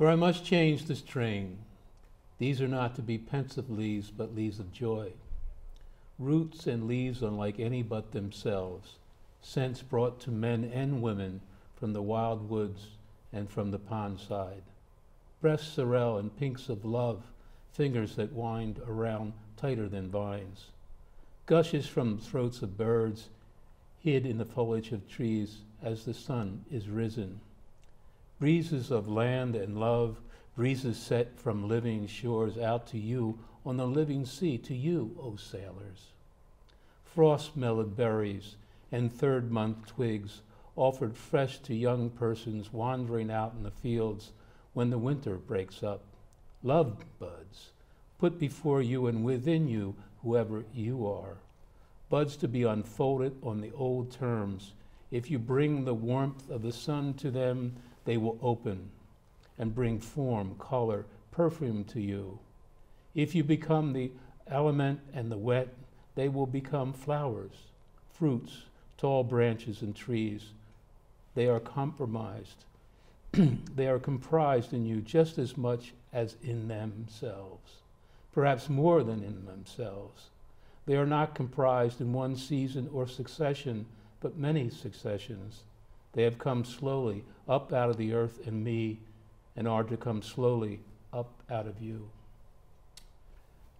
For I must change this train. These are not to be pensive leaves, but leaves of joy. Roots and leaves unlike any but themselves, scents brought to men and women from the wild woods and from the pond side. Breasts sorrel and pinks of love, fingers that wind around tighter than vines. Gushes from throats of birds, hid in the foliage of trees as the sun is risen. Breezes of land and love, breezes set from living shores out to you on the living sea, to you, O sailors. Frost-mellowed berries and third-month twigs offered fresh to young persons wandering out in the fields when the winter breaks up. Love buds, put before you and within you, whoever you are. Buds to be unfolded on the old terms. If you bring the warmth of the sun to them, they will open and bring form, color, perfume to you. If you become the element and the wet, they will become flowers, fruits, tall branches and trees. They are compromised. They are comprised in you just as much as in themselves, perhaps more than in themselves. They are not comprised in one season or succession, but many successions. They have come slowly up out of the earth and me, and are to come slowly up out of you.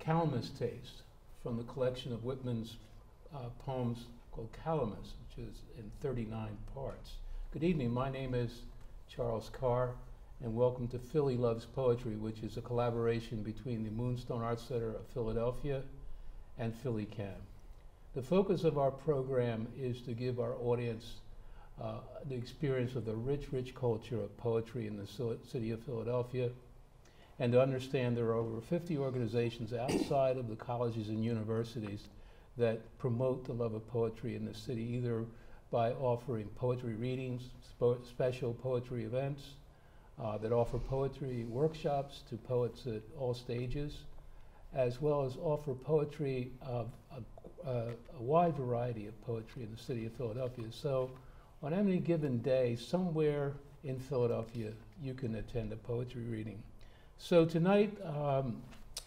Calamus Taste, from the collection of Whitman's poems called Calamus, which is in 39 parts. Good evening, my name is Charles Carr, and welcome to Philly Loves Poetry, which is a collaboration between the Moonstone Art Center of Philadelphia and Philly Cam. The focus of our program is to give our audience the experience of the rich, rich culture of poetry in the city of Philadelphia, and to understand there are over 50 organizations outside of the colleges and universities that promote the love of poetry in the city, either by offering poetry readings, special poetry events, that offer poetry workshops to poets at all stages, as well as offer poetry of a wide variety of poetry in the city of Philadelphia. So on any given day, somewhere in Philadelphia, you can attend a poetry reading. So tonight,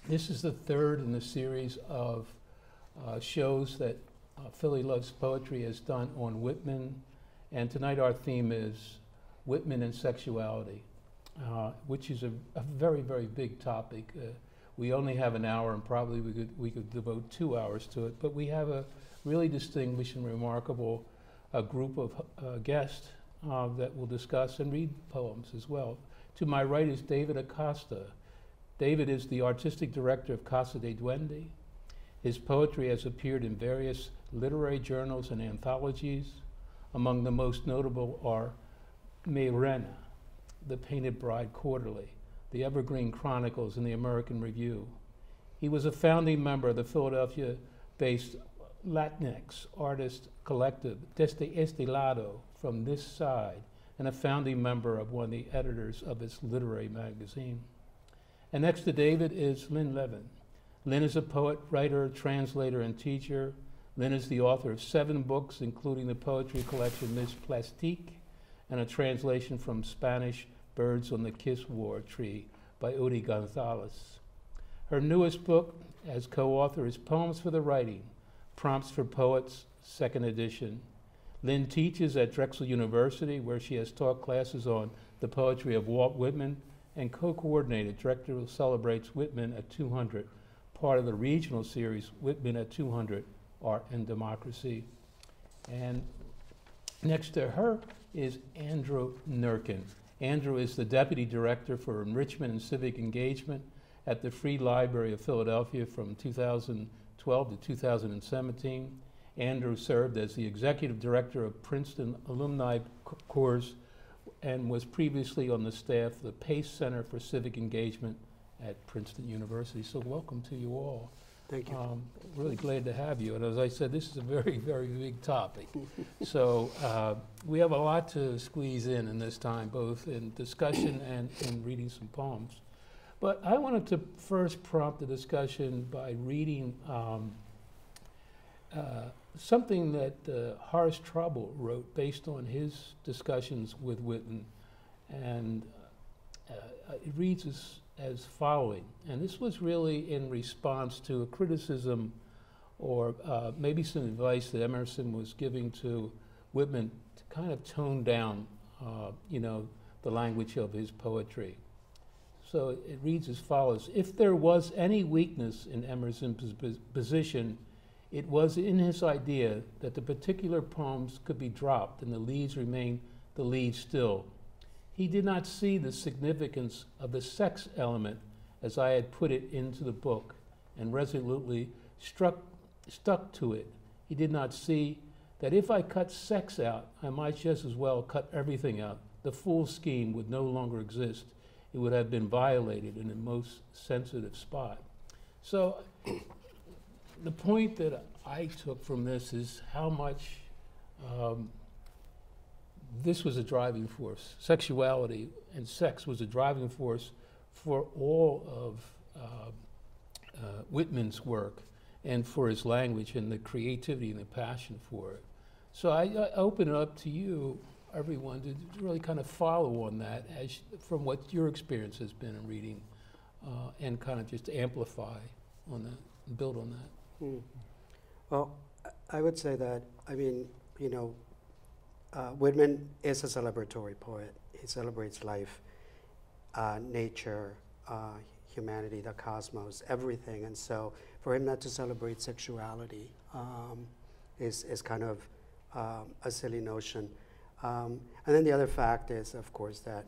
this is the third in the series of shows that Philly Loves Poetry has done on Whitman. And tonight our theme is Whitman and Sexuality, which is a very, very big topic. We only have an hour, and probably we could devote 2 hours to it, but we have a really distinguished and remarkable group of guests that will discuss and read poems as well. To my right is David Acosta. David is the artistic director of Casa de Duende. His poetry has appeared in various literary journals and anthologies. Among the most notable are Mayrena, The Painted Bride Quarterly, the Evergreen Chronicles, and the American Review. He was a founding member of the Philadelphia-based Latinx artist collective, Desde Este Lado, From This Side, and a founding member of one of the editors of its literary magazine. And next to David is Lynn Levin. Lynn is a poet, writer, translator, and teacher. Lynn is the author of 7 books, including the poetry collection Ms. Plastique, and a translation from Spanish, Birds on the Kisswar Tree by Udi Gonzalez. Her newest book as co-author is Poems for the Writing, Prompts for Poets, 2nd edition. Lynn teaches at Drexel University, where she has taught classes on the poetry of Walt Whitman, and co-coordinated Drexel Celebrates Whitman at 200, part of the regional series Whitman at 200, Art and Democracy. And next to her is Andrew Nurkin. Andrew is the Deputy Director for Enrichment and Civic Engagement at the Free Library of Philadelphia from 2012 to 2017. Andrew served as the Executive Director of Princeton Alumni Corps and was previously on the staff of the Pace Center for Civic Engagement at Princeton University. So welcome to you all. Thank you. Really glad to have you. And as I said, this is a very, very big topic. So we have a lot to squeeze in this time, both in discussion and in reading some poems. But I wanted to first prompt the discussion by reading something that Horace Trouble wrote based on his discussions with Whitman. And It reads as following, and this was really in response to a criticism or maybe some advice that Emerson was giving to Whitman to kind of tone down, the language of his poetry. So it reads as follows: if there was any weakness in Emerson's position, it was in his idea that the particular poems could be dropped and the leads remain the leads still. He did not see the significance of the sex element as I had put it into the book and resolutely stuck to it. He did not see that if I cut sex out, I might just as well cut everything out. The full scheme would no longer exist. It would have been violated in the most sensitive spot. So the point that I took from this is how much this was a driving force. Sexuality and sex was a driving force for all of Whitman's work and for his language and the creativity and the passion for it. So I open it up to you, everyone, to really kind of follow on that from what your experience has been in reading and kind of just amplify on that and build on that. Well, I would say that, Whitman is a celebratory poet. He celebrates life, nature, humanity, the cosmos, everything. And so for him not to celebrate sexuality is kind of a silly notion. And then the other fact is, of course, that,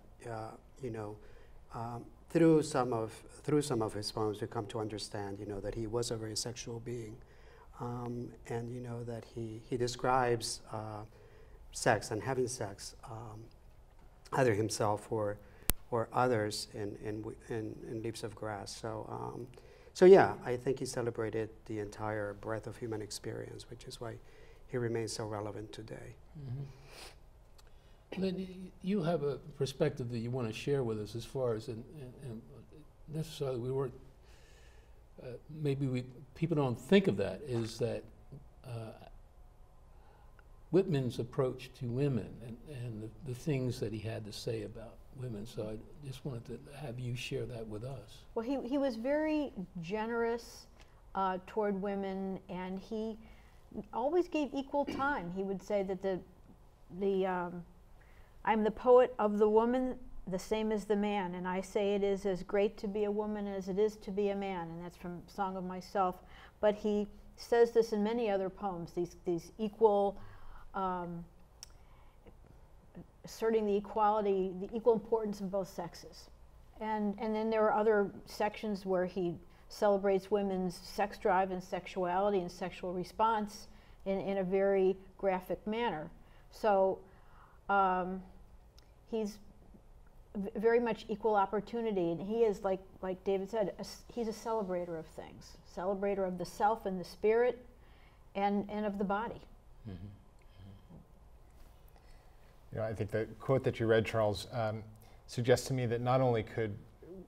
through some of his poems, we come to understand, that he was a very sexual being. And, that he describes sex and having sex, either himself or others in Leaves of Grass. So yeah, I think he celebrated the entire breadth of human experience, which is why he remains so relevant today. Lynn, you have a perspective that you want to share with us as far as, and necessarily we weren't, people don't think of that, is that Whitman's approach to women and the things that he had to say about women. So I just wanted to have you share that with us. Well, he was very generous toward women, and he always gave equal time. He would say that I'm the poet of the woman, the same as the man, and I say it is as great to be a woman as it is to be a man, and that's from Song of Myself. But he says this in many other poems, these equal, asserting the equality, the equal importance of both sexes. And then there are other sections where he celebrates women's sex drive and sexuality and sexual response in a very graphic manner. So he's very much equal opportunity, and he is, like David said, he's a celebrator of things, celebrator of the self and the spirit and of the body. Mm-hmm. I think the quote that you read, Charles, suggests to me that not only could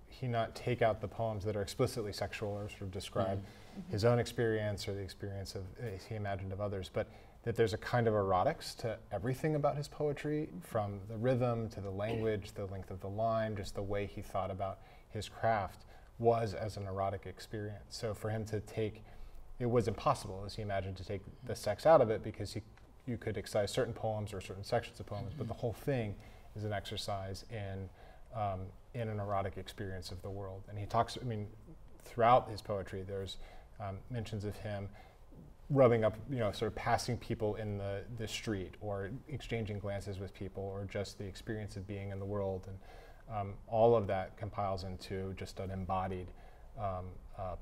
he not take out the poems that are explicitly sexual or sort of describe his own experience or the experience of he imagined of others, but that there's a kind of erotics to everything about his poetry, from the rhythm to the language, the length of the line, just the way he thought about his craft was as an erotic experience. So for him to take, it was impossible, as he imagined, to take the sex out of it, because you could excise certain poems or certain sections of poems, but the whole thing is an exercise in an erotic experience of the world. And he talks, throughout his poetry, there's mentions of him rubbing up, sort of passing people in the street, or exchanging glances with people, or just the experience of being in the world. And all of that compiles into just an embodied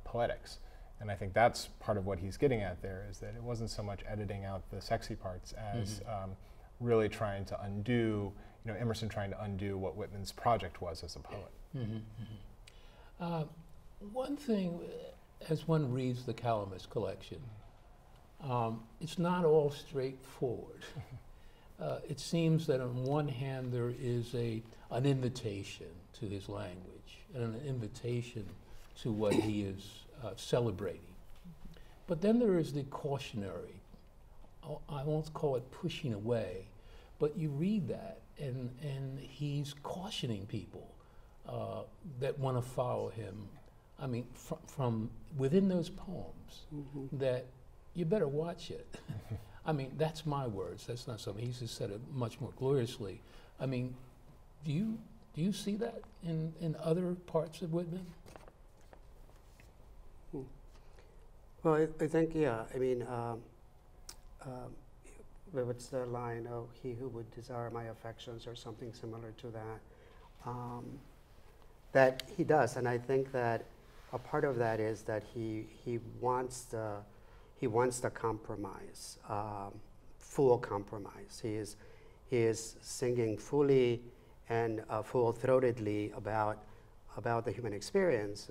poetics. And I think that's part of what he's getting at there, is that it wasn't so much editing out the sexy parts as really trying to undo, Emerson trying to undo what Whitman's project was as a poet. One thing, as one reads the Calamus collection, it's not all straightforward. It seems that on one hand there is an invitation to his language and an invitation to what he is celebrating. But then there is the cautionary, I won't call it pushing away, but you read that and he's cautioning people that want to follow him. I mean, from within those poems, that you better watch it. I mean, that's my words. That's not something, he's just said it much more gloriously. I mean, do you see that in other parts of Whitman? Well, I think, yeah, I mean, what's the line, oh, he who would desire my affections, or something similar to that, that he does. And I think that a part of that is that he wants the compromise, full compromise. He is singing fully and full-throatedly about the human experience,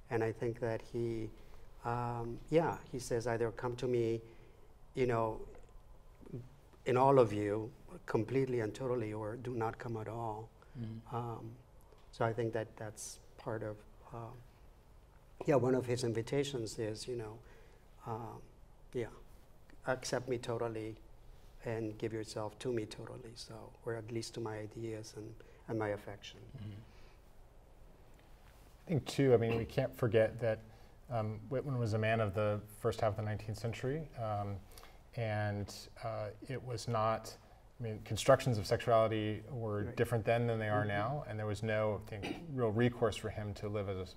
and I think that he says either come to me, you know, in all of you, completely and totally, or do not come at all. So I think that that's part of, one of his invitations is, you know, accept me totally and give yourself to me totally, so, or at least to my ideas and my affection. I think too, I mean, we can't forget that Whitman was a man of the first half of the 19th century, and it was not, I mean, constructions of sexuality were different then than they are now, and there was no, I think, real recourse for him to live as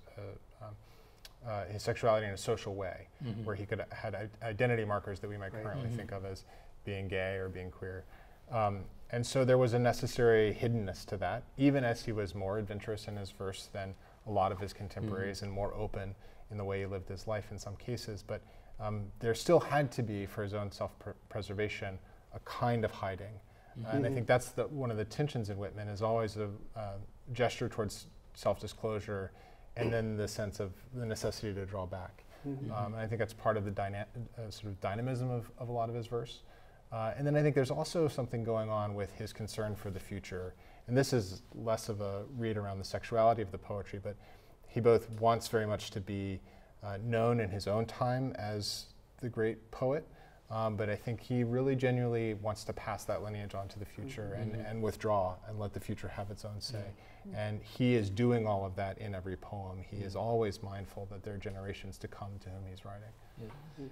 his sexuality in a social way, where he could had identity markers that we might currently think of as being gay or being queer. And so there was a necessary hiddenness to that, even as he was more adventurous in his verse than a lot of his contemporaries and more open in the way he lived his life in some cases. But there still had to be, for his own self-preservation, a kind of hiding. And I think that's one of the tensions in Whitman, is always a gesture towards self-disclosure, and then the sense of the necessity to draw back. And I think that's part of the sort of dynamism of a lot of his verse. And then I think there's also something going on with his concern for the future. And this is less of a read around the sexuality of the poetry, but he both wants very much to be known in his own time as the great poet, but I think he really genuinely wants to pass that lineage on to the future and withdraw and let the future have its own say. And he is doing all of that in every poem. He is always mindful that there are generations to come to whom he's writing.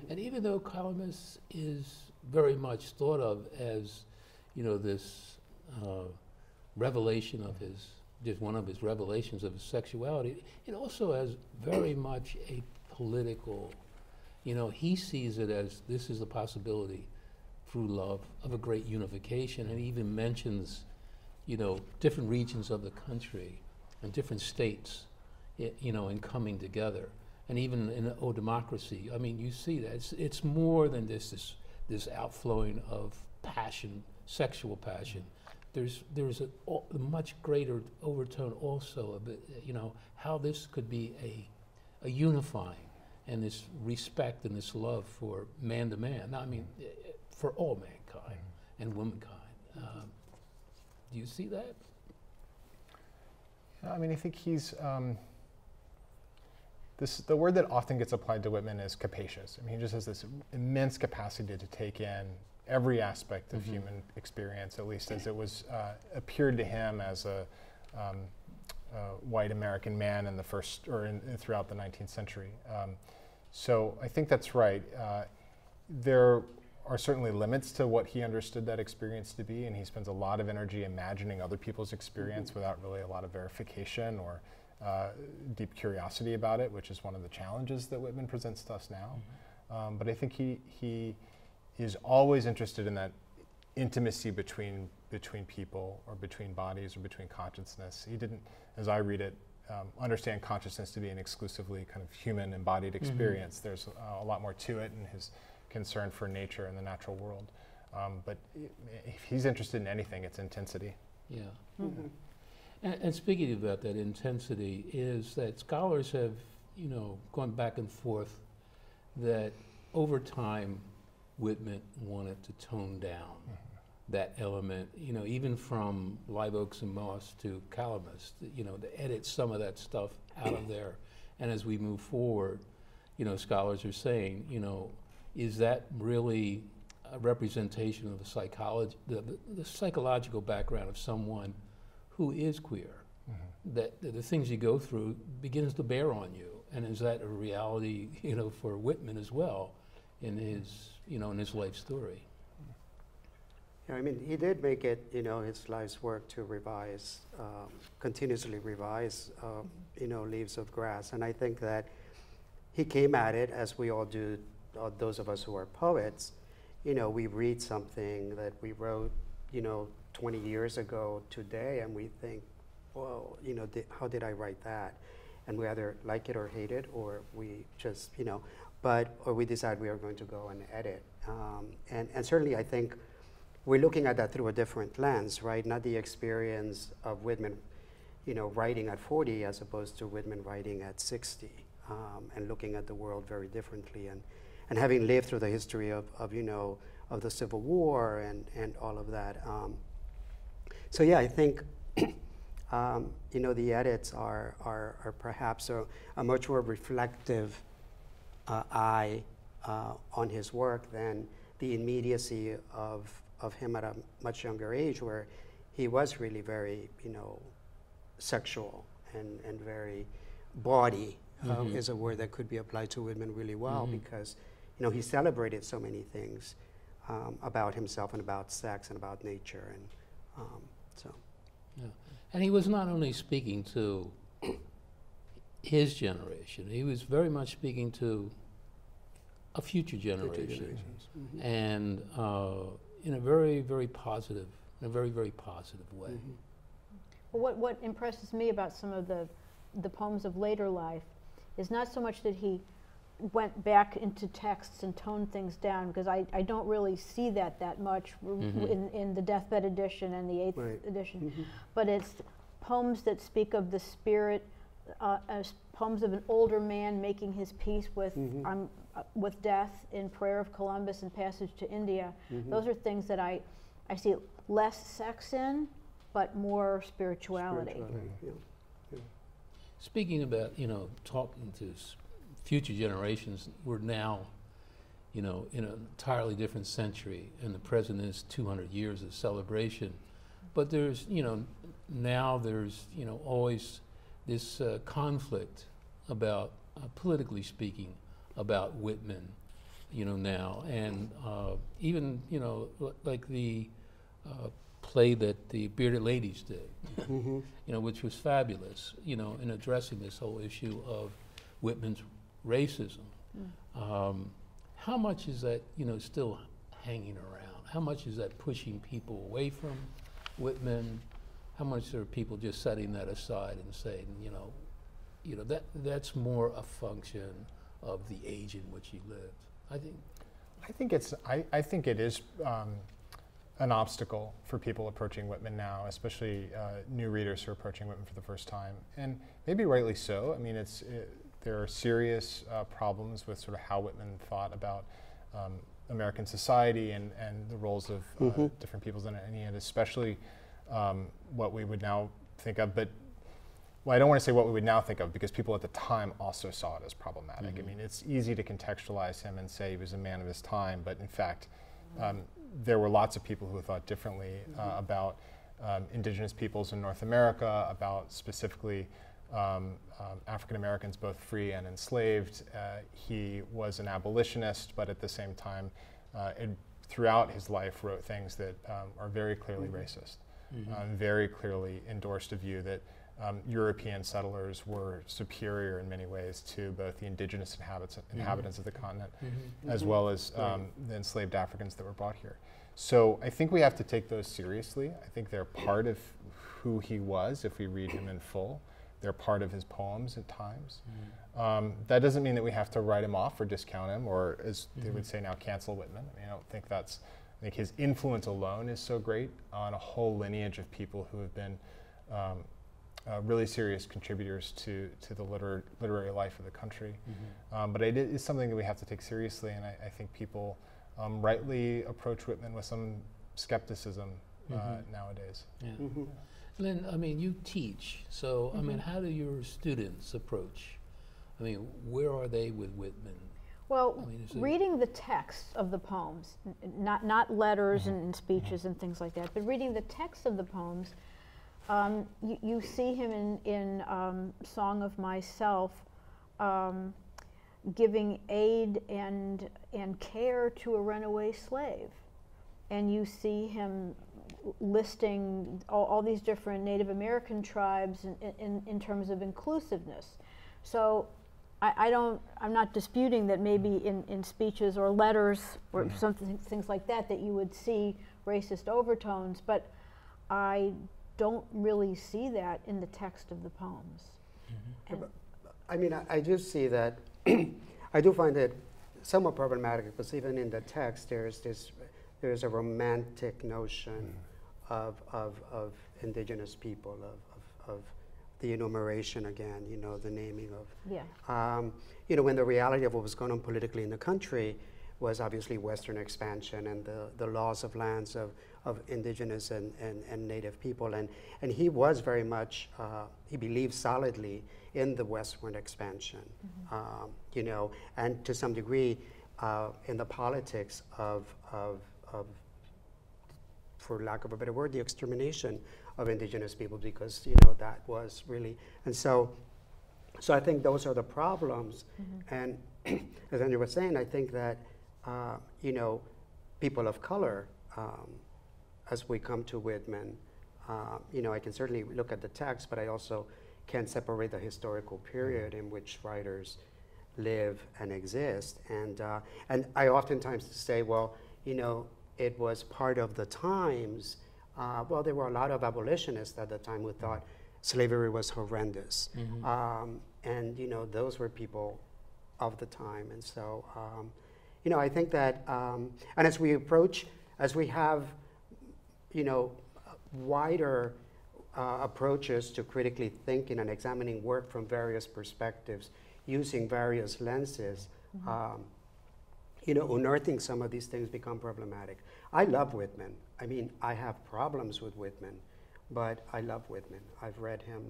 And even though Calamus is very much thought of as, you know, this revelation of his, just one of his revelations of his sexuality, it also has very much a political, you know, he sees it as this is a possibility through love of a great unification, and he even mentions, you know, different regions of the country and different states, you know, in coming together. And even in O Democracy, I mean, you see that. It's more than this outflowing of passion, sexual passion. There's a much greater overtone also of it, you know, how this could be a unifying, and this respect and this love for man to man. I mean, for all mankind and womankind. Do you see that? I mean, I think he's, the word that often gets applied to Whitman is capacious. I mean, he just has this immense capacity to take in every aspect of human experience, at least as it was appeared to him as a white American man in the first, or throughout the 19th century. So I think that's right. There are certainly limits to what he understood that experience to be, and he spends a lot of energy imagining other people's experience without really a lot of verification or deep curiosity about it, which is one of the challenges that Whitman presents to us now. But I think he is always interested in that intimacy between people, or between bodies, or between consciousness. He didn't, as I read it, understand consciousness to be an exclusively kind of human embodied experience. There's a lot more to it, and his concern for nature and the natural world. But if he's interested in anything, it's intensity. Yeah. And speaking about that intensity, is that scholars have, you know, gone back and forth that over time Whitman wanted to tone down that element, you know, even from Live Oaks and Moss to Calamus, you know, to edit some of that stuff out of there. And as we move forward, you know, scholars are saying, you know, is that really a representation of the psychological background of someone who is queer, that the things you go through begins to bear on you. And is that a reality, for Whitman as well in his, in his life story? Yeah, I mean, he did make it, his life's work to revise, continuously revise, Leaves of Grass. And I think that he came at it, as we all do, those of us who are poets, we read something that we wrote, 20 years ago today, and we think, well, how did I write that? And we either like it or hate it, or we just, or we decide we are going to go and edit. And certainly I think we're looking at that through a different lens, right? Not the experience of Whitman, writing at 40 as opposed to Whitman writing at 60, and looking at the world very differently, and having lived through the history of the Civil War and all of that. So yeah, I think the edits are perhaps a much more reflective eye on his work than the immediacy of him at a much younger age, where he was really very, sexual and very bawdy, is a word that could be applied to Whitman really well, because, he celebrated so many things about himself and about sex and about nature, and so. Yeah. And he was not only speaking to his generation, he was very much speaking to a future generation. And in a very, very positive, very positive way. Well, what impresses me about some of the poems of later life is not so much that he went back into texts and toned things down, because I don't really see that much in the Deathbed edition and the 8th edition, but it's poems that speak of the spirit, as poems of an older man making his peace with death in Prayer of Columbus and Passage to India. Those are things that I see less sex in, but more spirituality. Yeah. Speaking about, talking to future generations, we're now, in an entirely different century, and the present is 200 years of celebration. But there's, now there's, always this conflict about, politically speaking, about Whitman, now. And even, like the play that the Bearded Ladies did, which was fabulous, in addressing this whole issue of Whitman's racism. How much is that, still hanging around? How much is that pushing people away from Whitman? How much are people just setting that aside and saying, that's more a function of the age in which he lived? I think it is an obstacle for people approaching Whitman now, especially new readers who are approaching Whitman for the first time, and maybe rightly so. I mean, there are serious problems with sort of how Whitman thought about American society and the roles of different peoples in it, and especially what we would now think of, I don't want to say what we would now think of, because people at the time also saw it as problematic. I mean, it's easy to contextualize him and say he was a man of his time, but in fact, there were lots of people who thought differently about indigenous peoples in North America, about specifically African Americans, both free and enslaved. He was an abolitionist, but at the same time, throughout his life wrote things that are very clearly racist, very clearly endorsed a view that European settlers were superior in many ways to both the indigenous inhabitants of the continent, as well as the enslaved Africans that were brought here. So I think we have to take those seriously. I think they're part of who he was if we read him in full. They're part of his poems at times. That doesn't mean that we have to write him off or discount him, or as they would say now, cancel Whitman. I mean, I don't think that's, I think his influence alone is so great on a whole lineage of people who have been really serious contributors to the literary life of the country. But it is something that we have to take seriously, and I think people rightly approach Whitman with some skepticism nowadays. Yeah. Lynn, I mean, you teach, so I mean, how do your students approach? I mean, where are they with Whitman? Well, reading the text of the poems, not letters and speeches and things like that, but reading the text of the poems, You see him in Song of Myself giving aid and care to a runaway slave. And you see him listing all these different Native American tribes in terms of inclusiveness. So I'm not disputing that maybe in speeches or letters or things like that you would see racist overtones, but I don't really see that in the text of the poems. I mean, I do see that. I do find it somewhat problematic because even in the text, there's a romantic notion of indigenous people, of the enumeration again, you know, the naming of. Yeah. You know, when the reality of what was going on politically in the country was obviously Western expansion and the loss of lands of indigenous and native people. And he was very much, he believed solidly in the westward expansion, you know, and to some degree in the politics of, for lack of a better word, the extermination of indigenous people, because, you know, that was really, and so I think those are the problems. And as Andrew was saying, I think that, you know, people of color, as we come to Whitman, you know, I can certainly look at the text, but I also can separate the historical period in which writers live and exist. And I oftentimes say, well, you know, it was part of the times. Well, there were a lot of abolitionists at the time who thought slavery was horrendous. And, you know, those were people of the time. And so, you know, I think that, and as we approach, as we have, you know, wider approaches to critically thinking and examining work from various perspectives, using various lenses, you know, unearthing some of these things become problematic. I love Whitman. I mean, I have problems with Whitman, but I love Whitman. I've read him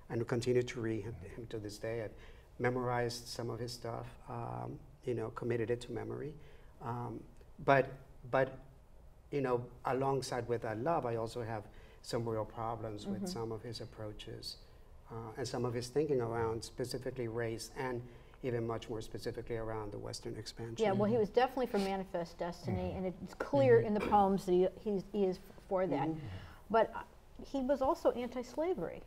and continue to read him to this day. I've memorized some of his stuff, you know, committed it to memory. But, you know, alongside with that love, I also have some real problems with some of his approaches and some of his thinking around specifically race and even much more specifically around the Western expansion. Yeah, well, he was definitely for manifest destiny, and it's clear in the poems that he is for that. But he was also anti-slavery.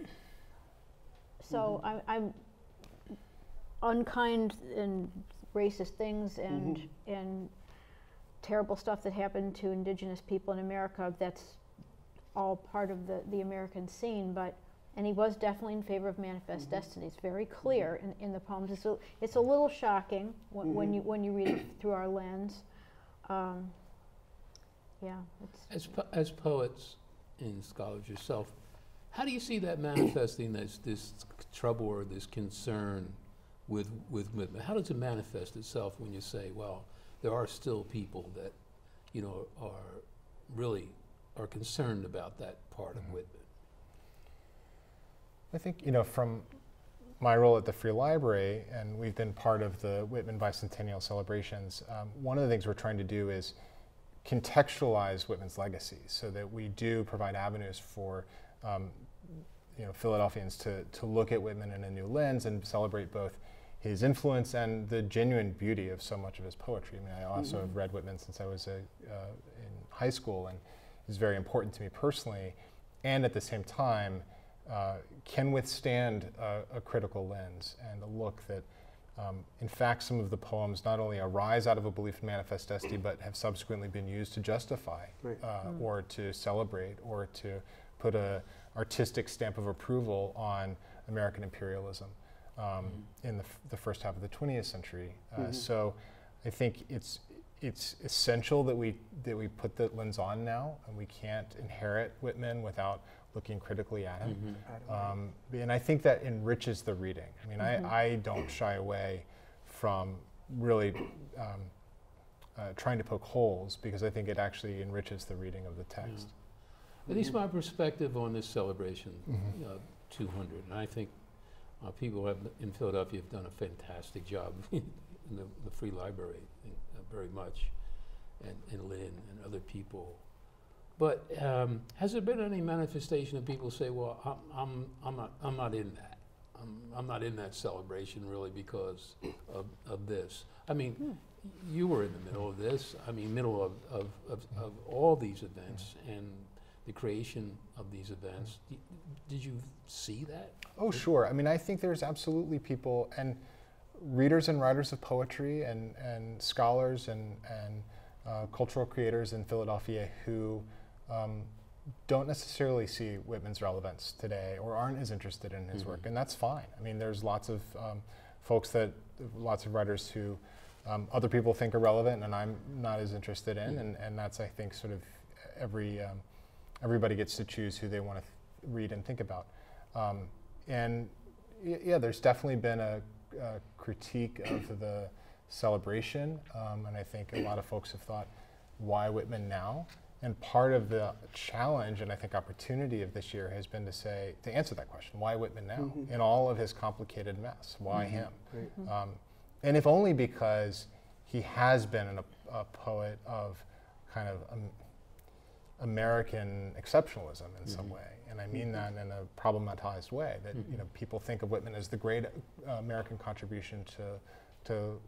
So I'm unkind and racist things and terrible stuff that happened to indigenous people in America, that's all part of the American scene, and he was definitely in favor of manifest destiny. It's very clear in the poems. It's a little shocking when you read it through our lens. Yeah. As poets and scholars yourself, how do you see that manifesting this trouble or this concern with Whitman? How does it manifest itself when you say, well, there are still people that, you know, are concerned about that part of Whitman? I think, you know, from my role at the Free Library, and we've been part of the Whitman bicentennial celebrations, one of the things we're trying to do is contextualize Whitman's legacy so that we do provide avenues for you know, Philadelphians to look at Whitman in a new lens and celebrate both his influence and the genuine beauty of so much of his poetry. I mean, I also have read Whitman since I was in high school, and is very important to me personally, and at the same time can withstand a critical lens and a look that, in fact, some of the poems not only arise out of a belief in manifest destiny, but have subsequently been used to justify or to celebrate or to put a artistic stamp of approval on American imperialism in the first half of the 20th century. So I think it's essential that we put the lens on now, and we can't inherit Whitman without looking critically at him. And I think that enriches the reading. I mean, I don't shy away from really trying to poke holes, because I think it actually enriches the reading of the text. At least my perspective on this celebration, 200, and I think people in Philadelphia have done a fantastic job in the Free Library, very much, and Lynn and other people. But has there been any manifestation of people say, well, I'm not in that. I'm not in that celebration really because of this. I mean, you were in the middle of this. I mean, middle of all these events and the creation of these events. Did you see that? Oh, sure. I mean, I think there's absolutely people and readers and writers of poetry and scholars and cultural creators in Philadelphia who don't necessarily see Whitman's relevance today or aren't as interested in his work, and that's fine. I mean, there's lots of lots of writers who other people think are relevant and I'm not as interested in, and that's, I think, sort of everybody gets to choose who they want to read and think about. And yeah, there's definitely been a critique of the celebration, and I think a lot of folks have thought, why Whitman now? And part of the challenge and I think opportunity of this year has been to answer that question, why Whitman now? In all of his complicated mess, why him? And if only because he has been a poet of kind of American exceptionalism in some way. And I mean that in a problematized way, that people think of Whitman as the great American contribution to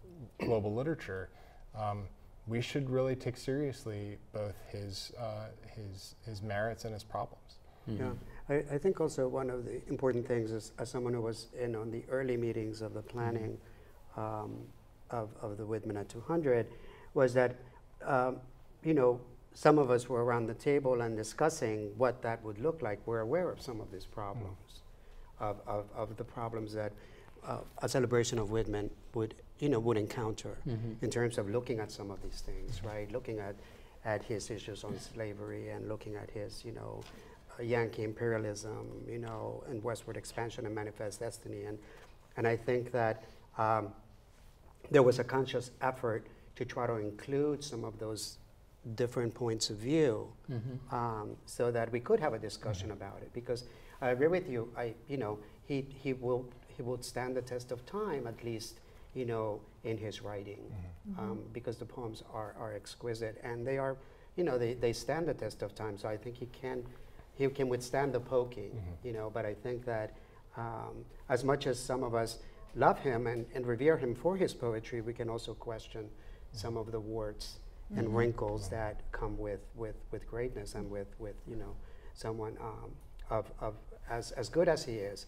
global literature. We should really take seriously both his merits and his problems. Yeah, I think also one of the important things is, as someone who was in on the early meetings of the planning of the Whitman at 200, was that some of us were around the table and discussing what that would look like. We're aware of some of these problems, of the problems that a celebration of Whitman would encounter in terms of looking at some of these things, right? Looking at his issues on slavery and looking at his, Yankee imperialism, and westward expansion and manifest destiny. And I think that there was a conscious effort to try to include some of those different points of view, so that we could have a discussion about it. Because I agree with you. He will stand the test of time, at least in his writing, because the poems are exquisite and they are, they stand the test of time. So I think he can withstand the poking, But I think that as much as some of us love him and revere him for his poetry, we can also question some of the warts and wrinkles that come with greatness and with someone of as good as he is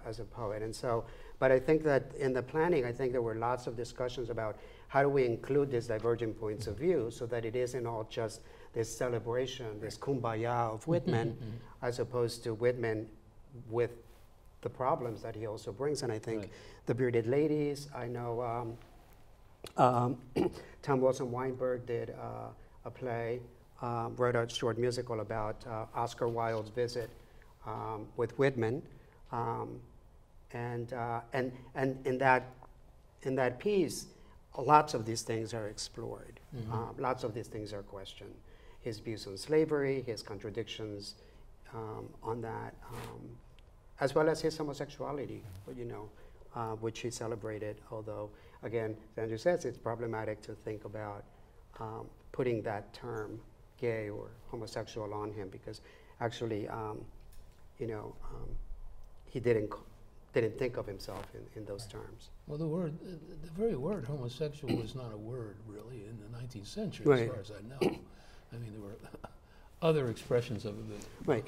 as a poet. And so, but I think that in the planning, I think there were lots of discussions about how do we include these divergent points of view so that it isn't all just this celebration, this kumbaya of Whitman, as opposed to Whitman with the problems that he also brings. And I think The Bearded Ladies, I know Tom Wilson Weinberg did a play, wrote a short musical about Oscar Wilde's visit with Whitman, and in that piece, lots of these things are explored. Lots of these things are questioned. His views on slavery, his contradictions on that, as well as his homosexuality, which he celebrated. Although, again, as Andrew says, it's problematic to think about putting that term, gay or homosexual, on him, because actually, he didn't think of himself in those terms. Well, the very word homosexual was not a word really in the 19th century, as far as I know. I mean, there were other expressions of it. Right.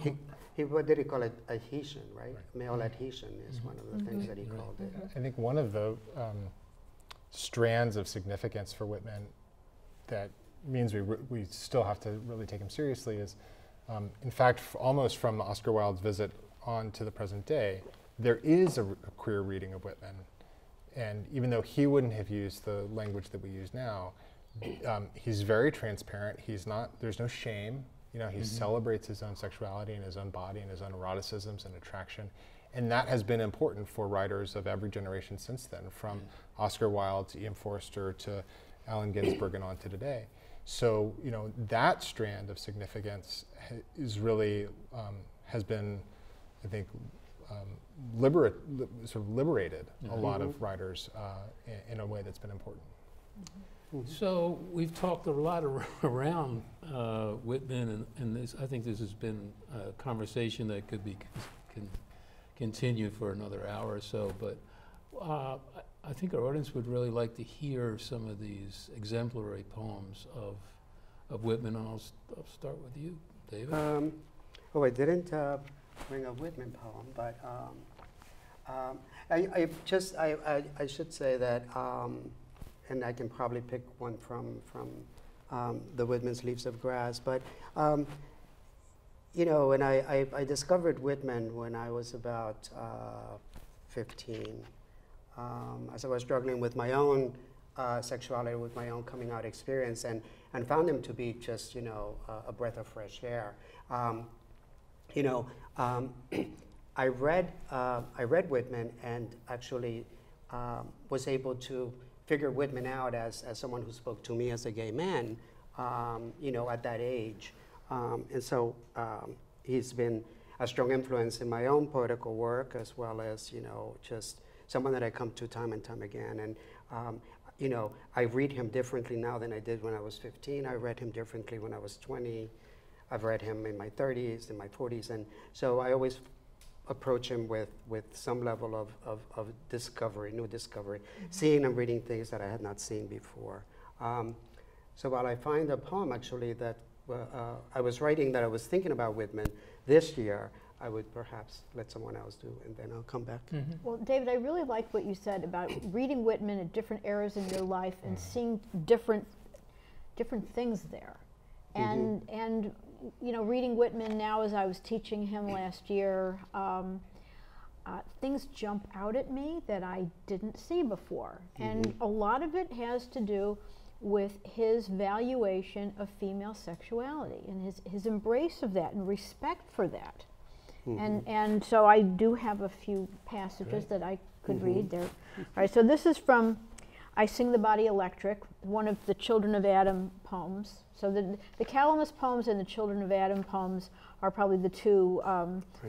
What did he call it? Adhesion, right? Male adhesion is one of the things that he called it. I think one of the strands of significance for Whitman that means we still have to really take him seriously is, in fact, almost from Oscar Wilde's visit on to the present day, there is a queer reading of Whitman. And even though he wouldn't have used the language that we use now, he's very transparent. There's no shame. He celebrates his own sexuality and his own body and his own eroticisms and attraction. And that has been important for writers of every generation since then, from Oscar Wilde to Ian Forster to Allen Ginsberg and on to today. So, that strand of significance is really, has been, I think, liberated a lot of writers in a way that's been important. So we've talked a lot around Whitman, and this, I think this has been a conversation that could be continue for another hour or so. But I think our audience would really like to hear some of these exemplary poems of Whitman. And I'll start with you, David. Oh, I didn't bring a Whitman poem, but I should say that. And I can probably pick one from the Whitman's Leaves of Grass. But, you know, and I discovered Whitman when I was about 15. As I was struggling with my own sexuality, with my own coming out experience, and found him to be just, you know, a breath of fresh air. You know, I read Whitman and actually was able to figure Whitman out as someone who spoke to me as a gay man, you know, at that age. And so he's been a strong influence in my own poetical work, as well as, you know, just someone that I come to time and time again. And, you know, I read him differently now than I did when I was 15. I read him differently when I was 20. I've read him in my 30s, in my 40s. And so I always approach him with some level of discovery, new discovery, seeing and reading things that I had not seen before. So while I find a poem actually that I was writing that I was thinking about Whitman this year, I would perhaps let someone else do, and then I'll come back. Well, David, I really like what you said about reading Whitman at different eras in your life and seeing different things there. And you know, reading Whitman now as I was teaching him last year, things jump out at me that I didn't see before. And a lot of it has to do with his valuation of female sexuality and his embrace of that and respect for that. And so I do have a few passages that I could read there. All right, so this is from I Sing the Body Electric, one of the Children of Adam poems. So the Calamus poems and the Children of Adam poems are probably the two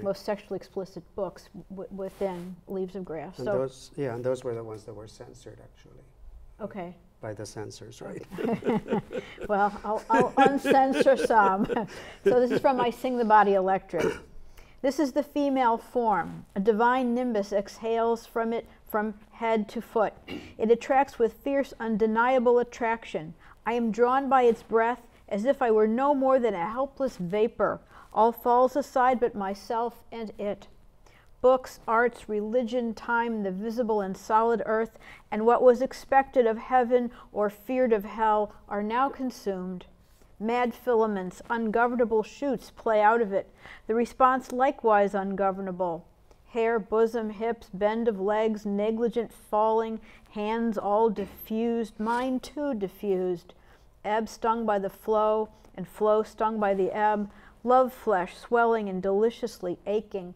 most sexually explicit books within Leaves of Grass. And so and those were the ones that were censored, actually. Okay. By the censors, right? Well, I'll uncensor some. So this is from I Sing the Body Electric. This is the female form. A divine nimbus exhales from it from head to foot. It attracts with fierce, undeniable attraction. I am drawn by its breath as if I were no more than a helpless vapor. All falls aside but myself and it. Books, arts, religion, time, the visible and solid earth, and what was expected of heaven or feared of hell are now consumed. Mad filaments, ungovernable shoots play out of it. The response likewise ungovernable. Hair, bosom, hips, bend of legs, negligent falling, hands all diffused, mine too diffused. Ebb stung by the flow, and flow stung by the ebb. Love flesh swelling and deliciously aching.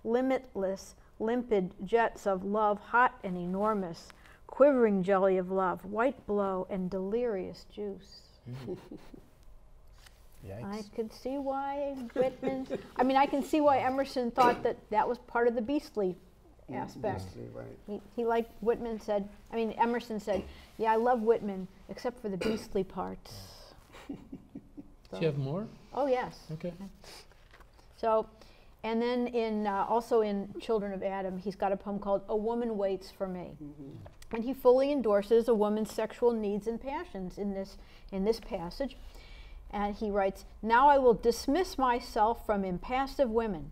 Limitless, limpid jets of love, hot and enormous. Quivering jelly of love, white blow and delirious juice. Yikes. I could see why Whitman, I mean, I can see why Emerson thought that that was part of the beastly aspect. Beastly, right. He liked Whitman said, I mean, Emerson said, yeah, I love Whitman, except for the beastly parts. Do you have more? Oh, yes. Okay. So, and then in also in Children of Adam, he's got a poem called A Woman Waits for Me. And he fully endorses a woman's sexual needs and passions in this passage. And he writes, now I will dismiss myself from impassive women.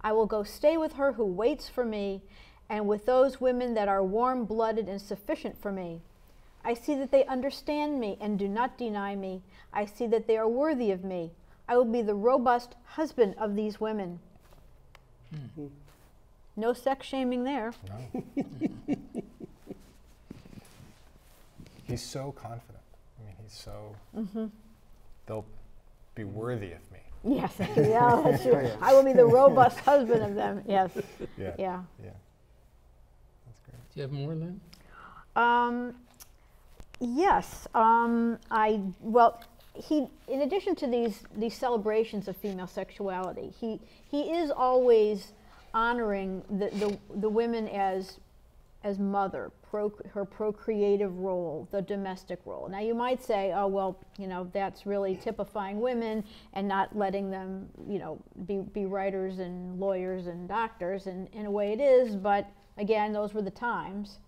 I will go stay with her who waits for me, and with those women that are warm-blooded and sufficient for me. I see that they understand me and do not deny me. I see that they are worthy of me. I will be the robust husband of these women. No sex shaming there. No. He's so confident. I mean, he's so, they'll be worthy of me. Yes, yeah, that's true. I will be the robust husband of them. Yes. Yeah. Yeah. Yeah. That's great. Do you have more, Lynn? Yes. He, in addition to these celebrations of female sexuality, he is always honoring the women as as mother, her procreative role, the domestic role. Now you might say, oh, well, you know, that's really typifying women and not letting them, you know, be writers and lawyers and doctors, and in a way it is, but again, those were the times.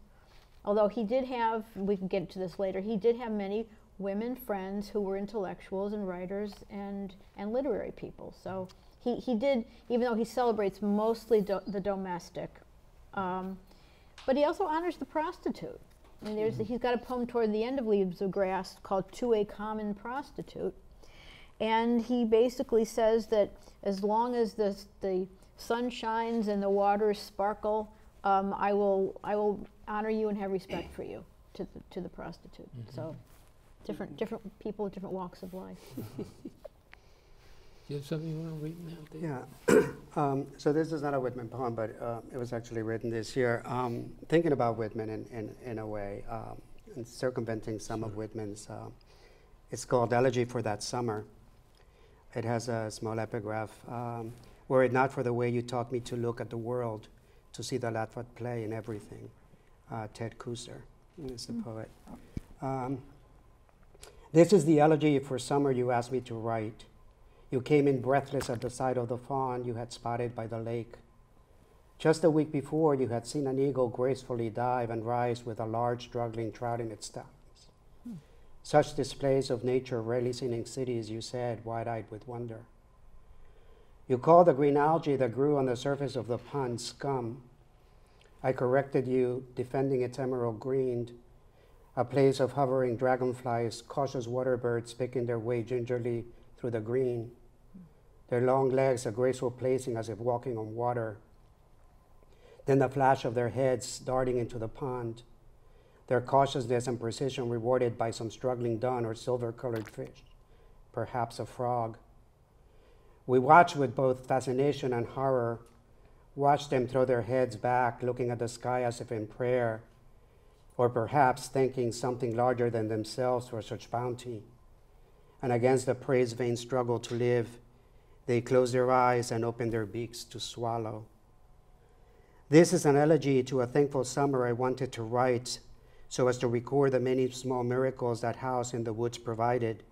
Although he did have, we can get to this later, he did have many women friends who were intellectuals and writers and literary people. So he did, even though he celebrates mostly the domestic, but he also honors the prostitute. I mean, he's got a poem toward the end of Leaves of Grass called To a Common Prostitute. And he basically says that as long as the sun shines and the waters sparkle, I will honor you and have respect for you, to the prostitute. So different people, different walks of life. Do you have something you want to read now? Yeah. So this is not a Whitman poem, but it was actually written this year. Thinking about Whitman in a way, and circumventing some of Whitman's. It's called Elegy for That Summer. It has a small epigraph. Were it not for the way you taught me to look at the world, to see the light at play in everything. Ted Kooser is the poet. This is the elegy for summer you asked me to write. You came in breathless at the sight of the fawn you had spotted by the lake. Just a week before, you had seen an eagle gracefully dive and rise with a large struggling trout in its talons. Such displays of nature rarely seen in cities, you said, wide-eyed with wonder. You called the green algae that grew on the surface of the pond scum. I corrected you, defending its emerald green, a place of hovering dragonflies, cautious water birds picking their way gingerly through the green, their long legs a graceful placing as if walking on water. Then the flash of their heads darting into the pond, their cautiousness and precision rewarded by some struggling dun or silver-colored fish, perhaps a frog. We watched with both fascination and horror, watched them throw their heads back, looking at the sky as if in prayer, or perhaps thanking something larger than themselves for such bounty. And against the prey's vain struggle to live, they close their eyes and open their beaks to swallow. This is an elegy to a thankful summer I wanted to write so as to record the many small miracles that house in the woods provided,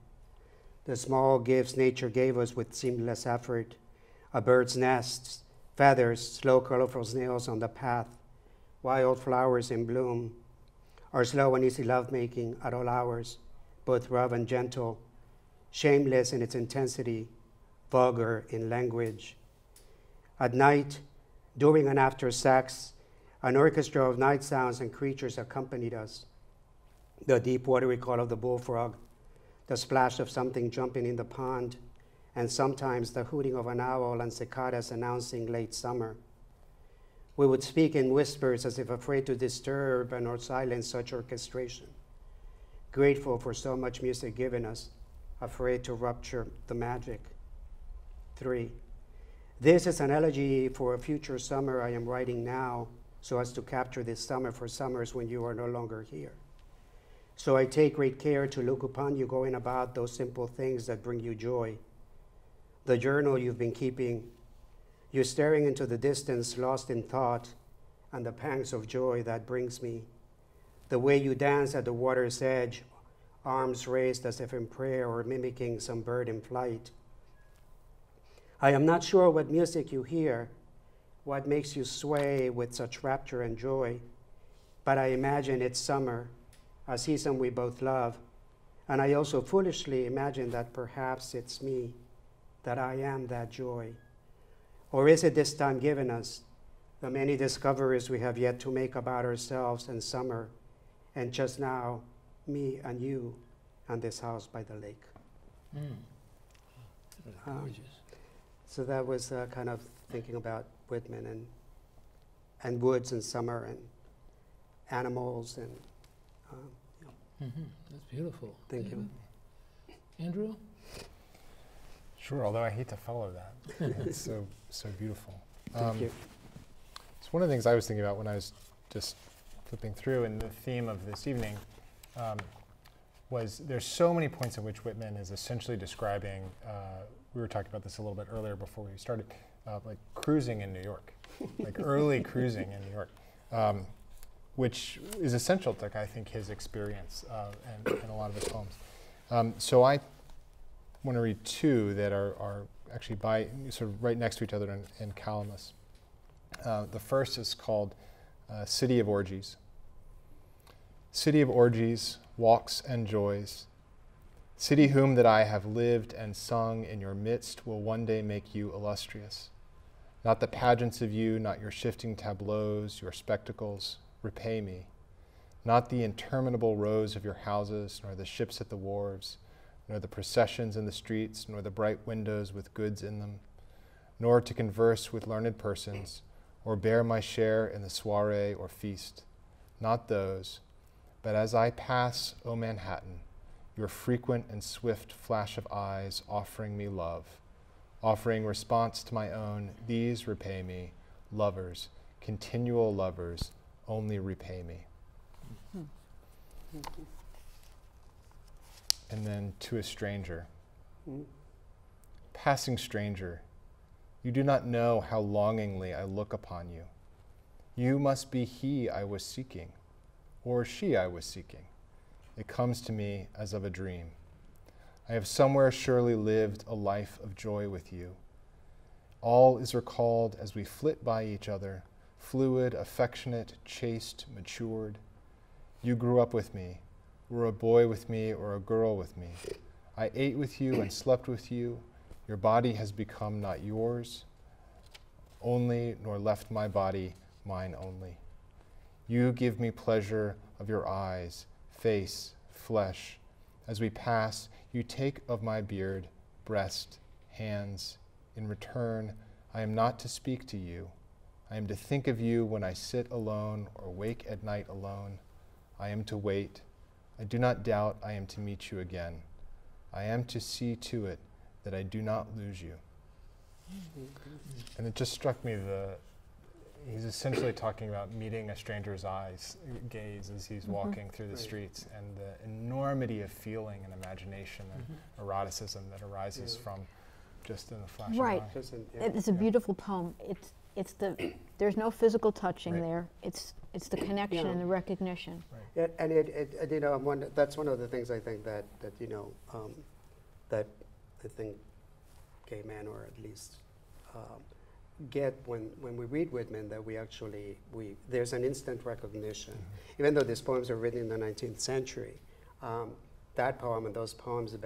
the small gifts nature gave us with seamless effort, a bird's nest, feathers, slow colorful snails on the path, wild flowers in bloom, our slow and easy lovemaking at all hours, both rough and gentle, shameless in its intensity, vulgar in language. At night, during and after sex, an orchestra of night sounds and creatures accompanied us. The deep watery call of the bullfrog, the splash of something jumping in the pond, and sometimes the hooting of an owl and cicadas announcing late summer. We would speak in whispers as if afraid to disturb and or silence such orchestration, grateful for so much music given us, afraid to rupture the magic. 3. This is an elegy for a future summer I am writing now, so as to capture this summer for summers when you are no longer here. So I take great care to look upon you going about those simple things that bring you joy. The journal you've been keeping, you staring into the distance, lost in thought, and the pangs of joy that brings me. The way you dance at the water's edge, arms raised as if in prayer or mimicking some bird in flight. I am not sure what music you hear, what makes you sway with such rapture and joy, but I imagine it's summer, a season we both love, and I also foolishly imagine that perhaps it's me, that I am that joy. Or is it this time given us, the many discoveries we have yet to make about ourselves and summer, and just now, me and you, and this house by the lake. Gorgeous. So that was kind of thinking about Whitman and woods and summer and animals and. That's beautiful. Thank you. Andrew? Sure, although I hate to follow that. It's so beautiful. Thank you. It's one of the things I was thinking about when I was just flipping through, and the theme of this evening was there's so many points at which Whitman is essentially describing, we were talking about this a little bit earlier before we started, like cruising in New York, like early cruising in New York. which is essential to, I think, his experience and a lot of his poems. So I want to read two that are actually sort of right next to each other in Calamus. The first is called City of Orgies. City of orgies, walks and joys, city whom that I have lived and sung in your midst will one day make you illustrious. Not the pageants of you, not your shifting tableaus, your spectacles, repay me. Not the interminable rows of your houses, nor the ships at the wharves, nor the processions in the streets, nor the bright windows with goods in them, nor to converse with learned persons, or bear my share in the soiree or feast. Not those, but as I pass, O Manhattan, your frequent and swift flash of eyes offering me love, offering response to my own, these repay me, lovers, continual lovers, only repay me. Mm-hmm. And then to a stranger. Passing stranger, you do not know how longingly I look upon you. You must be he I was seeking, or she I was seeking. It comes to me as of a dream. I have somewhere surely lived a life of joy with you. All is recalled as we flit by each other, fluid, affectionate, chaste, matured. You grew up with me, were a boy with me or a girl with me. I ate with you and slept with you. Your body has become not yours only, nor left my body mine only. You give me pleasure of your eyes, face, flesh. As we pass, you take of my beard, breast, hands. In return, I am not to speak to you. I am to think of you when I sit alone or wake at night alone. I am to wait. I do not doubt I am to meet you again. I am to see to it that I do not lose you. And it just struck me he's essentially talking about meeting a stranger's gaze as he's walking through the streets, and the enormity of feeling and imagination and eroticism that arises from just in the flash of an eye. It's a beautiful poem. There's no physical touching there. It's the connection and the recognition. Yeah, and it you know, that's one of the things I think that you know that I think gay men, or at least get when we read Whitman, that there's an instant recognition. Even though these poems are written in the 19th century, that poem and those poems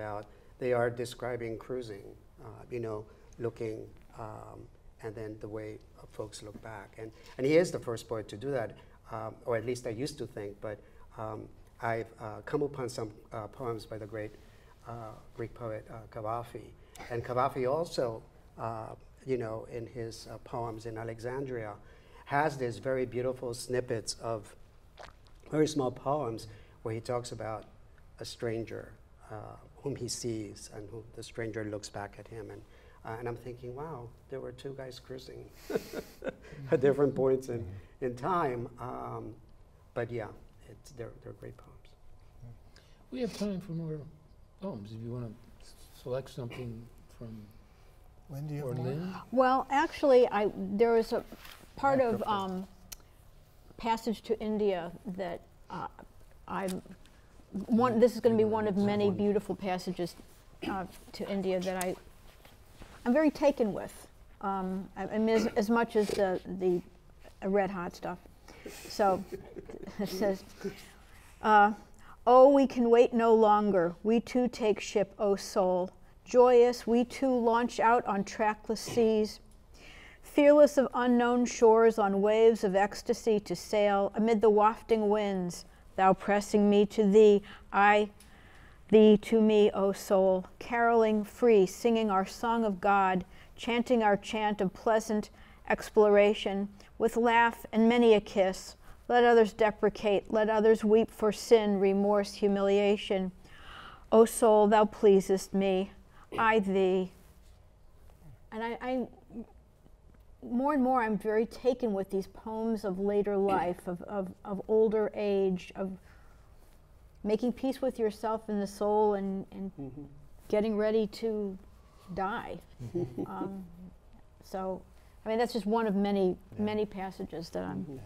they are describing cruising, you know, looking, and then the way folks look back. And he is the first poet to do that, or at least I used to think, but I've come upon some poems by the great Greek poet Cavafy. And Cavafy also, you know, in his poems in Alexandria, has these very beautiful snippets of very small poems where he talks about a stranger whom he sees, and who the stranger looks back at him. And I'm thinking, wow, there were two guys cruising at different points in time. But yeah, they're great poems. We have time for more poems. If you want to select something from Lynn, do you have Lynn? Well, actually, there was a part of Passage to India that this is going to be one of many beautiful passages to India that I'm very taken with. I mean, as much as the red hot stuff. So it says, oh, we can wait no longer. We too take ship, O soul. Joyous, we too launch out on trackless seas. Fearless of unknown shores, on waves of ecstasy to sail amid the wafting winds. Thou pressing me to thee, I thee to me, O soul. Caroling free, singing our song of God, chanting our chant of pleasant exploration, with laugh and many a kiss. Let others deprecate, let others weep for sin, remorse, humiliation. O soul, thou pleasest me, I thee. And I more and more I'm very taken with these poems of later life, of older age, of making peace with yourself and the soul, and getting ready to die. So, I mean, that's just one of many passages that I'm...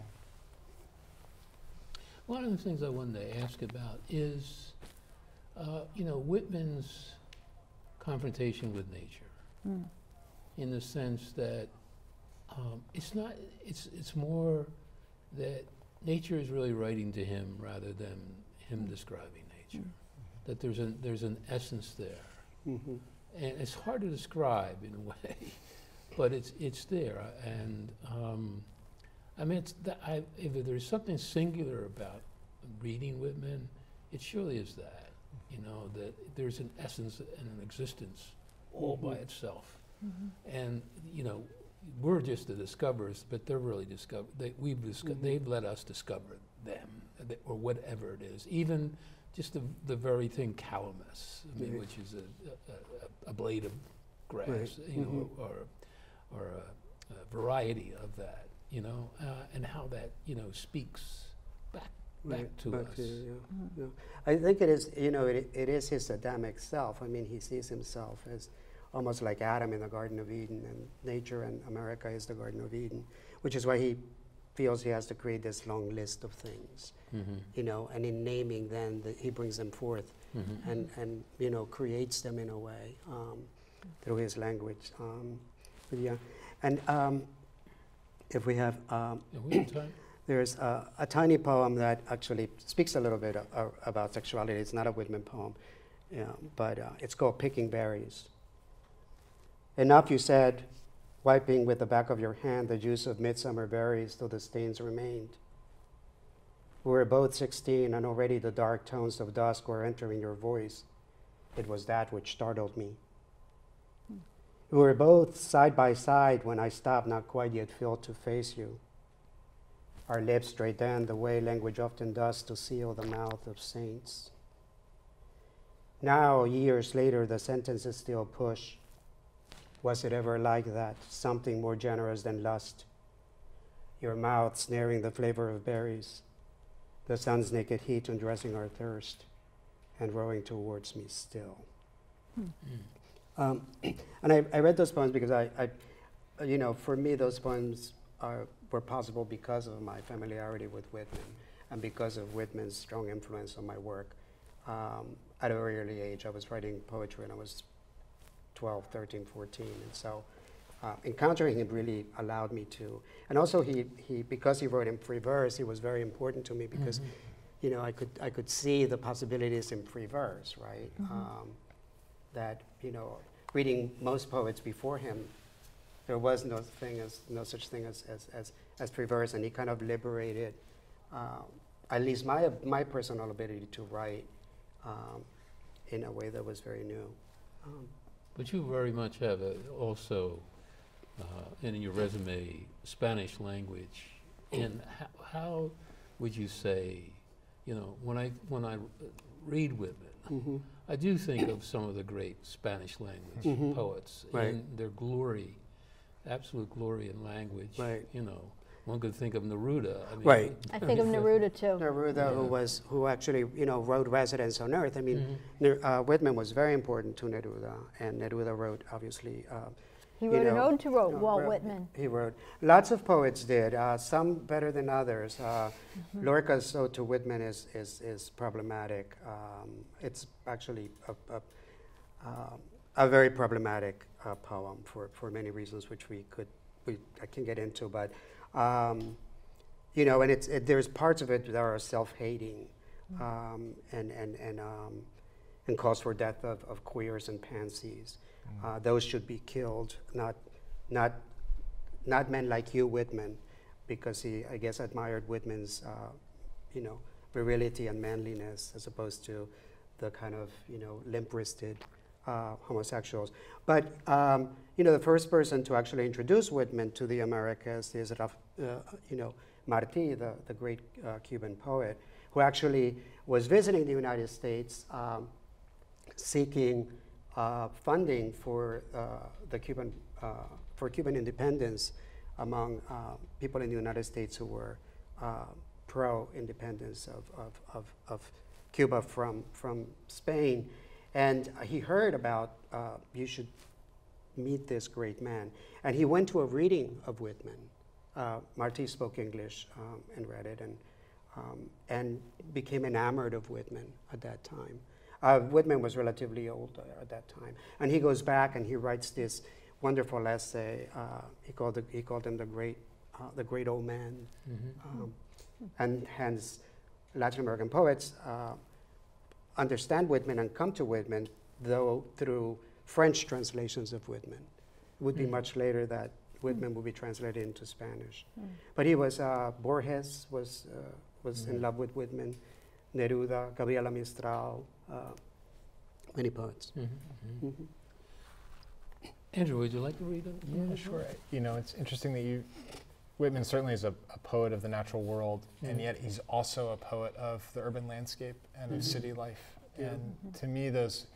One of the things I wanted to ask about is, Whitman's confrontation with nature, in the sense that it's more that nature is really writing to him rather than him describing nature. That there's an essence there, and it's hard to describe in a way, but it's there. And I mean, if there's something singular about reading Whitman, it surely is that. That there's an essence and an existence all by itself, and we're just the discoverers, but they're really they've let us discover them, or whatever it is. Even just the very thing calamus, which is a blade of grass, or a variety of that, and how that speaks back to us. Yeah. I think it is, it is his Adamic self. I mean, he sees himself as almost like Adam in the Garden of Eden, and nature and America is the Garden of Eden, which is why he feels he has to create this long list of things, and in naming them, he brings them forth and creates them in a way through his language. But yeah, and if we have time? there's a tiny poem that actually speaks a little bit about sexuality. It's not a Whitman poem, but it's called Picking Berries. Enough, you said, wiping with the back of your hand the juice of midsummer berries till the stains remained. We were both 16, and already the dark tones of dusk were entering your voice. It was that which startled me. We were both side by side when I stopped, not quite yet filled to face you. Our lips straightened the way language often does to seal the mouth of saints. Now, years later, the sentences still push. Was it ever like that? Something more generous than lust. Your mouth snaring the flavor of berries. The sun's naked heat undressing our thirst and rowing towards me still. And I read those poems because for me, those poems were possible because of my familiarity with Whitman and because of Whitman's strong influence on my work. At a very early age, I was writing poetry when I was 12, 13, 14, and so encountering him really allowed me to. And also, he because he wrote in free verse, he was very important to me because, I could see the possibilities in free verse, right? That reading most poets before him, there was no such thing as free verse, and he kind of liberated at least my personal ability to write in a way that was very new. But you very much have also in your resume Spanish language, and how would you say, when I read Whitman, I do think of some of the great Spanish language poets and their glory, absolute glory in language. Right. One could think of Neruda. I think of Neruda too. Neruda, who actually wrote Residence on Earth. I mean, Whitman was very important to Neruda, and Neruda wrote obviously. He wrote an ode to Walt Whitman. He wrote. Lots of poets did. Some better than others. Lorca's ode to Whitman is problematic. It's actually a very problematic poem for many reasons, which I can get into, but. And there's parts of it that are self-hating, and calls for death of queers and pansies. Those should be killed, not men like you, Whitman, because he, I guess, admired Whitman's, virility and manliness as opposed to the kind of, limp-wristed homosexuals. But, the first person to actually introduce Whitman to the Americas is, Martí, the great Cuban poet, who actually was visiting the United States seeking funding for Cuban independence among people in the United States who were pro-independence of Cuba from Spain. And he heard about, you should meet this great man. And he went to a reading of Whitman. Martí spoke English and read it. And and became enamored of Whitman at that time. Whitman was relatively old at that time. And he goes back and he writes this wonderful essay. He called him the great old man. And hence, Latin American poets understand Whitman and come to Whitman, though through French translations of Whitman. It would be much later that Whitman would be translated into Spanish. But he was, Borges was in love with Whitman, Neruda, Gabriela Mistral, many poets. Andrew, would you like to read it? Yeah, sure. You know, it's interesting that Whitman certainly is a poet of the natural world, and yet he's also a poet of the urban landscape and of city life. And to me, those,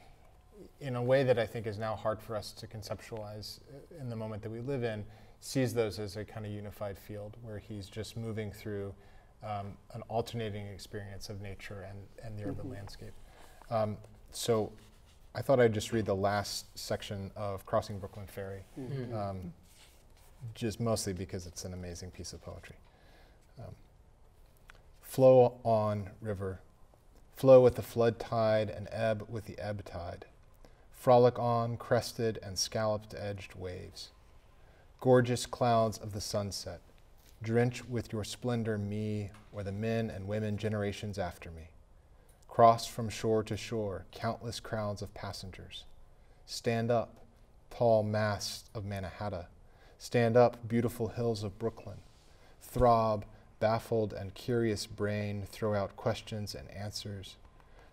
in a way that I think is now hard for us to conceptualize in the moment that we live in, sees those as a kind of unified field where he's just moving through an alternating experience of nature and the urban landscape. So I thought I'd just read the last section of Crossing Brooklyn Ferry, just mostly because it's an amazing piece of poetry. Flow on, river. Flow with the flood tide and ebb with the ebb tide. Frolic on, crested and scalloped-edged waves. Gorgeous clouds of the sunset. Drench with your splendor me or the men and women generations after me. Cross from shore to shore, countless crowds of passengers. Stand up, tall masts of Mannahatta. Stand up, beautiful hills of Brooklyn. Throb, baffled and curious brain, throw out questions and answers.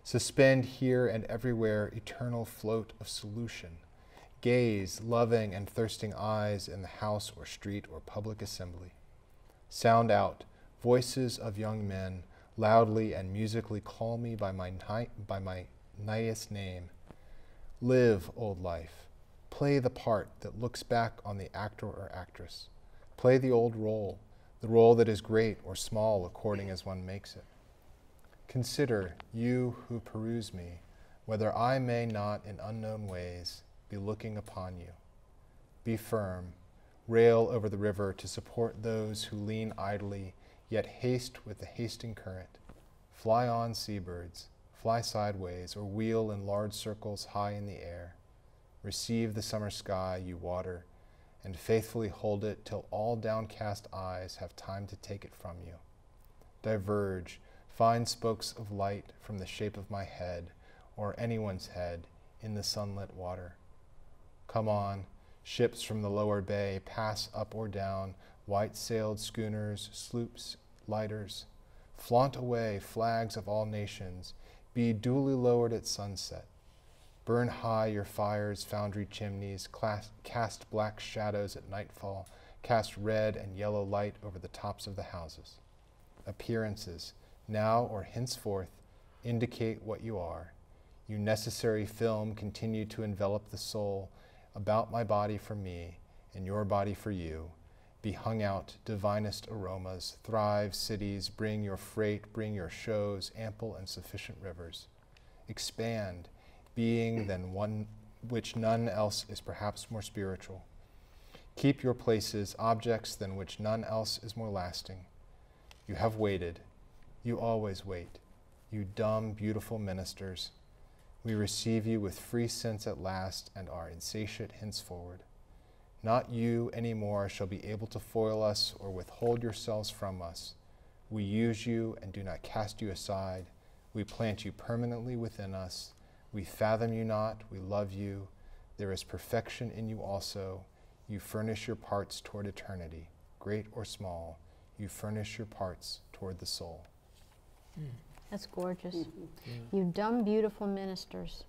Suspend here and everywhere eternal float of solution. Gaze, loving and thirsting eyes in the house or street or public assembly. Sound out, voices of young men, loudly and musically call me by my nighest name. Live, old life. Play the part that looks back on the actor or actress. Play the old role, the role that is great or small according as one makes it. Consider, you who peruse me, whether I may not in unknown ways be looking upon you. Be firm, rail over the river to support those who lean idly, yet haste with the hasting current. Fly on, seabirds, fly sideways, or wheel in large circles high in the air. Receive the summer sky, you water, and faithfully hold it till all downcast eyes have time to take it from you. Diverge, find spokes of light from the shape of my head, or anyone's head, in the sunlit water. Come on, ships from the lower bay pass up or down, white-sailed schooners, sloops, lighters. Flaunt away, flags of all nations, be duly lowered at sunset. Burn high your fires, foundry chimneys, cast black shadows at nightfall, cast red and yellow light over the tops of the houses. Appearances, now or henceforth, indicate what you are. You necessary film continue to envelop the soul, about my body for me, and your body for you. Be hung out, divinest aromas, thrive cities, bring your freight, bring your shows, ample and sufficient rivers. Expand, being than one which none else is perhaps more spiritual. Keep your places, objects than which none else is more lasting. You have waited, you always wait, you dumb, beautiful ministers. We receive you with free sense at last and are insatiate henceforward. Not you any more shall be able to foil us or withhold yourselves from us. We use you and do not cast you aside. We plant you permanently within us. We fathom you not, we love you. There is perfection in you also. You furnish your parts toward eternity, great or small. You furnish your parts toward the soul. That's gorgeous. You dumb, beautiful ministers.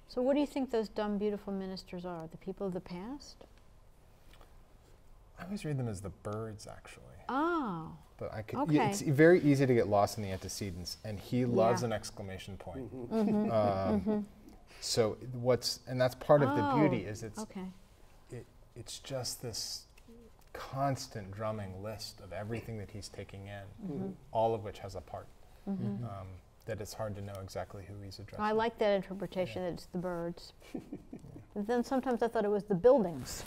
So what do you think those dumb, beautiful ministers are? The people of the past? I always read them as the birds, actually. Oh. But I could, Okay. it's very easy to get lost in the antecedents, and he loves an exclamation point. So and that's part of the beauty, is it's just this constant drumming list of everything that he's taking in, all of which has a part. That it's hard to know exactly who he's addressing. I like that interpretation that it's the birds. But then sometimes I thought it was the buildings.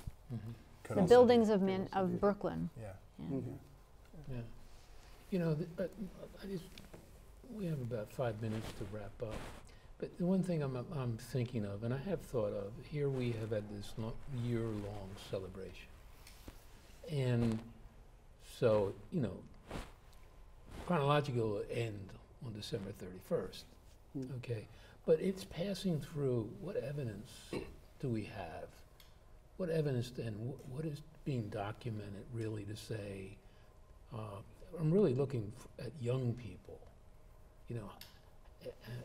Could The also be- buildings could also be. of Brooklyn. Yeah. Yeah. You know, we have about 5 minutes to wrap up. But the one thing I'm thinking of, and I have thought of, here we have had this year-long celebration. And so, you know, chronological will end on December 31st, okay? But it's passing through, what evidence do we have? What evidence then, what is being documented really to say, I'm really looking at young people, you know,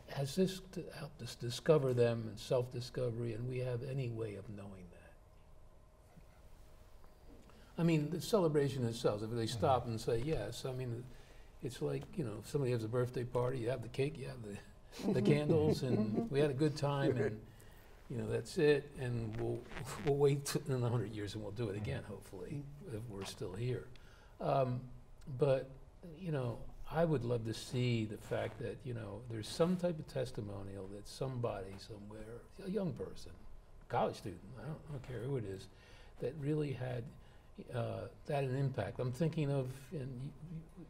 has this helped us discover them and self-discovery, and we have any way of knowing that? I mean, the celebration itself, if they stop and say yes, I mean, it's like, you know, if somebody has a birthday party, you have the cake, you have the candles, and we had a good time, and, you know, that's it, and we'll wait in 100 years and we'll do it again, hopefully, if we're still here. But, you know, I would love to see the fact that, you know, there's some type of testimonial that somebody somewhere, a young person, a college student, I don't care who it is, that really had that an impact. I'm thinking of, and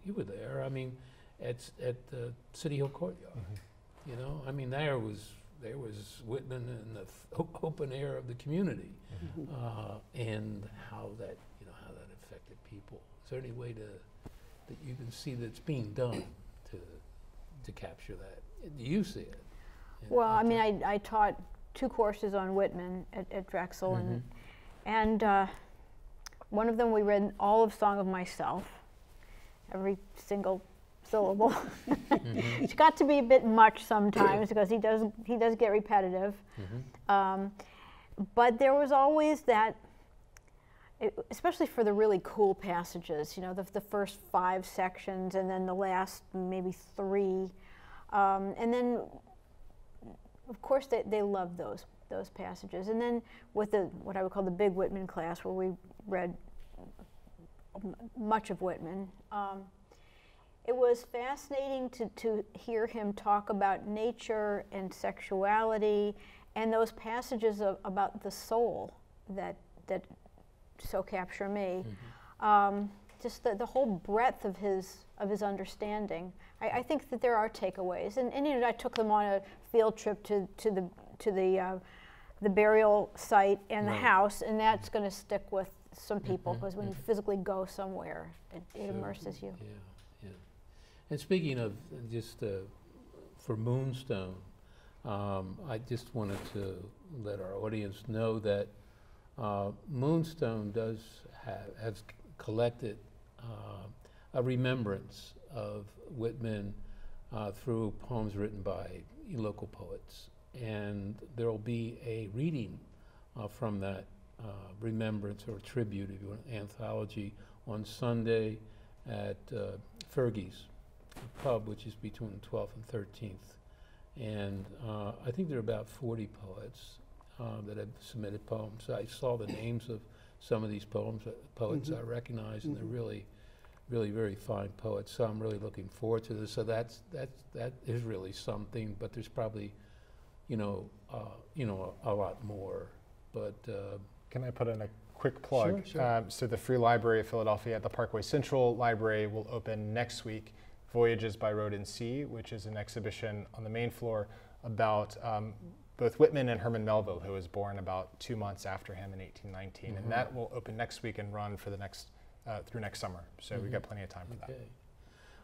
you were there, I mean, at the City Hall courtyard. You know, I mean, there was Whitman in the open air of the community, and how that, you know, how that affected people. Is there any way that you can see that's being done to capture that? Do you see it? Well, I mean, I taught 2 courses on Whitman at Drexel, and one of them we read all of Song of Myself, every single syllable. It's got to be a bit much sometimes because he does get repetitive. But there was always that, especially for the really cool passages, you know, the first 5 sections and then the last maybe 3. And then, of course, they loved those passages. And then with what I would call the big Whitman class, where we read much of Whitman, it was fascinating to hear him talk about nature and sexuality and those passages about the soul that so capture me. Just the whole breadth of his understanding. I think that there are takeaways, and you know, I took them on a field trip to the burial site and the house, and that's going to stick with some people because when you physically go somewhere, it immerses you. Yeah. And speaking of just for Moonstone, I just wanted to let our audience know that Moonstone has collected a remembrance of Whitman through poems written by local poets, and there will be a reading from that remembrance or tribute, if you want, anthology on Sunday at Fergie's pub, which is between the 12th and 13th. And I think there are about 40 poets that have submitted poems. I saw the names of some of these poets I recognize, and they're really very fine poets. So I'm really looking forward to this. So that is really something. But there's probably, you know, a lot more. But can I put in a quick plug? Sure. So the Free Library of Philadelphia at the Parkway Central Library will open next week. Voyages by Road and Sea, which is an exhibition on the main floor about both Whitman and Herman Melville, who was born about 2 months after him in 1819, and that will open next week and run for the next through next summer. So we've got plenty of time for that.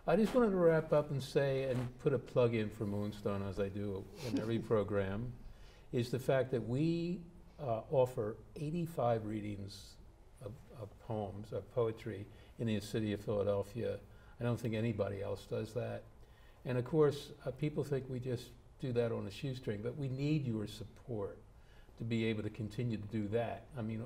I just wanted to wrap up and say, and put a plug in for Moonstone, as I do in every program, is the fact that we offer 85 readings of poems, of poetry in the city of Philadelphia. I don't think anybody else does that. And of course, people think we just do that on a shoestring, but we need your support to be able to continue to do that. I mean,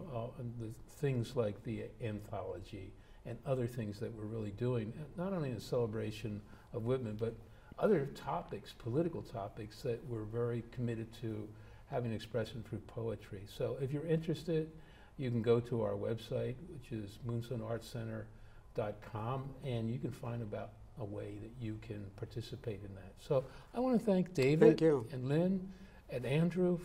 the things like the anthology and other things that we're really doing, not only in celebration of Whitman, but other topics, political topics that we're very committed to having expression through poetry. So if you're interested, you can go to our website, which is moonstoneartscenter.com, and you can find about a way that you can participate in that. So I want to thank David and Lynn and Andrew.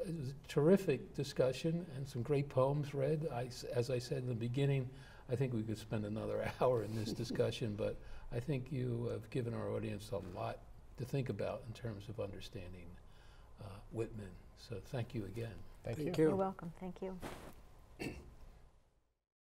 It was a terrific discussion and some great poems read. As I said in the beginning, I think we could spend another hour in this discussion, but I think you have given our audience a lot to think about in terms of understanding Whitman. So thank you again. Thank you. Thank you. You're welcome. Thank you.